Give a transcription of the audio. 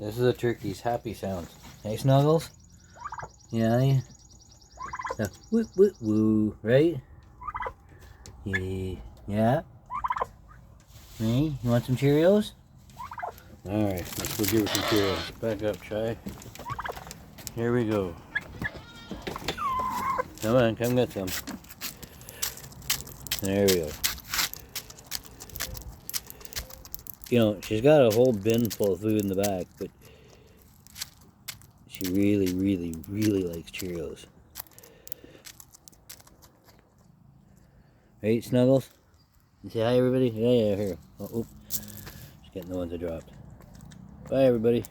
This is a turkey's happy sounds. Hey, Snuggles? Yeah? The woo woo woo, right? Yeah? Hey, you want some Cheerios? Alright, let's go give her some Cheerios. Back up, Shy. Here we go. Come on, come get some. There we go. You know, she's got a whole bin full of food in the back, but she really, really, really likes Cheerios. Right, Snuggles? You say hi, everybody? Yeah, here. Oh, oops. Just getting the ones I dropped. Bye, everybody.